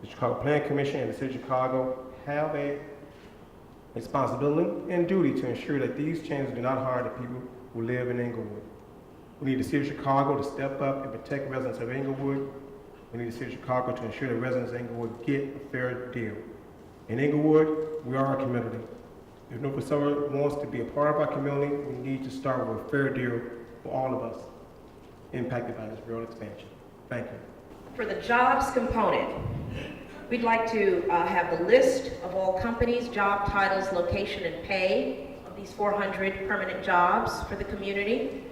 The Chicago Planning Commission and the City of Chicago have a responsibility and duty to ensure that these changes do not harm the people who live in Englewood. We need the City of Chicago to step up and protect residents of Englewood. We need the City of Chicago to ensure that residents of Englewood get a fair deal. In Englewood, we are a community. If Norfolk Southern wants to be a part of our community, we need to start with a fair deal for all of us impacted by this rail expansion. Thank you. For the jobs component, we'd like to have the list of all companies, job titles, location, and pay of these 400 permanent jobs for the community.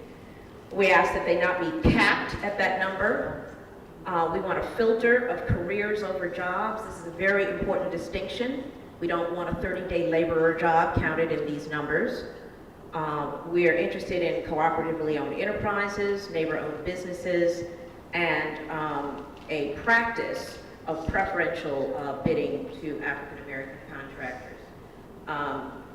We ask that they not be capped at that number. We want a filter of careers over jobs. This is a very important distinction. We don't want a 30-day laborer job counted in these numbers. We are interested in cooperatively owned enterprises, neighbor-owned businesses, and a practice of preferential bidding to African-American contractors.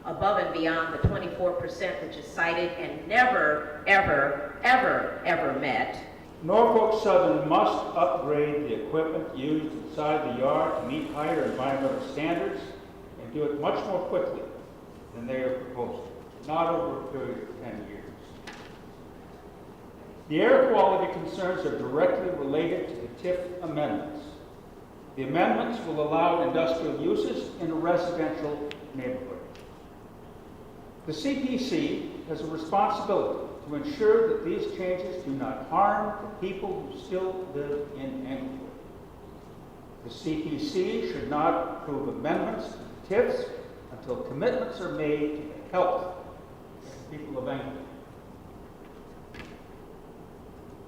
Above and beyond the 24% which is cited and never, ever, ever, ever met. Norfolk Southern must upgrade the equipment used inside the yard to meet higher environmental standards and do it much more quickly than they are proposing, not over a period of 10 years. The air quality concerns are directly related to the TIF amendments. The amendments will allow industrial uses in a residential neighborhood. The CPC has a responsibility to ensure that these changes do not harm the people who still live in Englewood. The CPC should not approve amendments to TIFs until commitments are made to the health of the people of Englewood.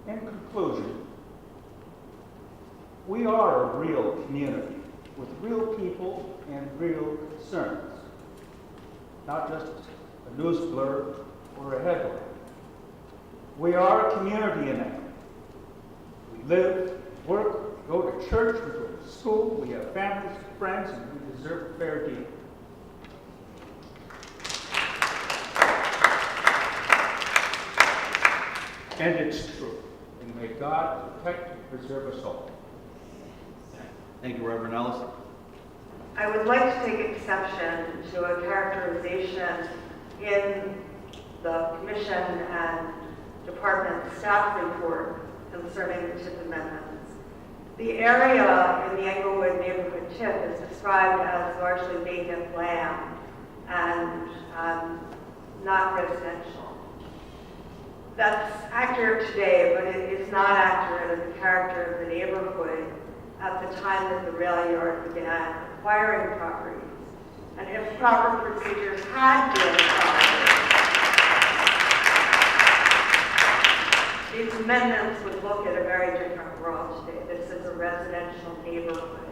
In conclusion, we are a real community with real people and real concerns, not just a news blurb or a headline. We are a community in Englewood. We live, work, go to church, we go to school, we have families, friends, and we deserve a fair deal. And it's true. And may God protect and preserve us all. Thank you, Reverend Ellis. I would like to take exception to a characterization in the Commission and Department staff report concerning the TIF amendments. The area in the Englewood neighborhood TIF is described as largely vacant land and not residential. That's accurate today, but it is not accurate of the character of the neighborhood at the time that the rail yard began acquiring properties. And if proper procedures had been followed, these amendments would look at a very different world today. This is a residential neighborhood,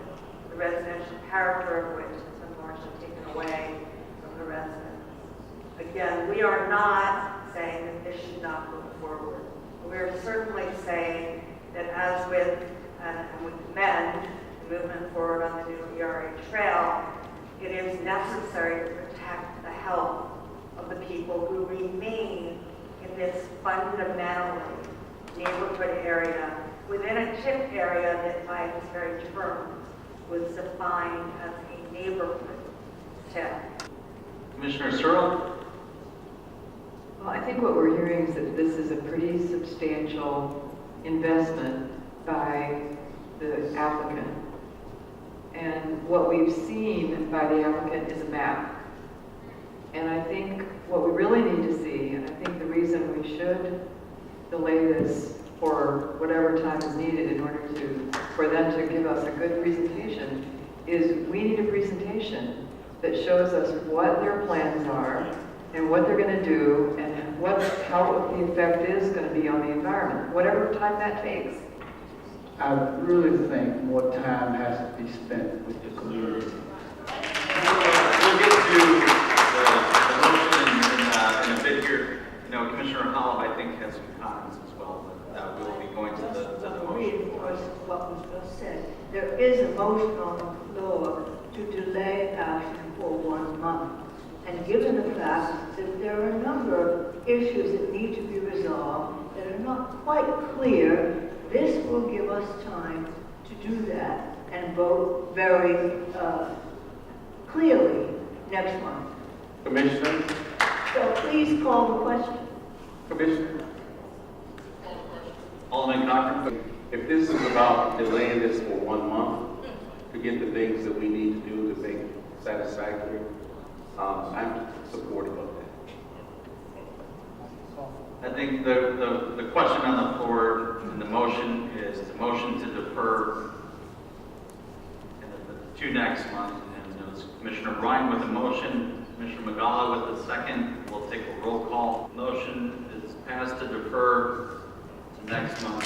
the residential character of which has been largely taken away from the residents. Again, we are not saying that this should not move forward. We're certainly saying that as with, and we commend the movement forward on the new ERA trail, it is necessary to protect the health of the people who remain in this fundamentally neighborhood area within a TIF area that by its very terms was defined as a neighborhood TIF. Commissioner Searle? Well, I think what we're hearing is that this is a pretty substantial investment by the applicant. And what we've seen by the applicant is a map. And I think what we really need to see, and I think the reason we should delay this for whatever time is needed in order for them to give us a good presentation, is we need a presentation that shows us what their plans are and what they're going to do and how the effect is going to be on the environment, whatever time that takes. I really think more time has to be spent with the community. We'll get to the motion in a bit here. You know, Commissioner Holland, I think, has some comments as well, but we will be going to the motion. Reinforce what was just said. There is a motion on the floor to delay action for 1 month. And given the fact that there are a number of issues that need to be resolved that are not quite clear, this will give us time to do that. And and vote very clearly next month. Commissioner, So please call the question. Commissioner, Alderman Cochran? if this is about delaying this for 1 month to get the things that we need to do to make it satisfactory, I'm supportive of that. I think the question on the floor and the motion is the motion to defer to next month. And it was Commissioner Bryan with the motion, Commissioner Magala with the second. We'll take a roll call. Motion is passed to defer to next month.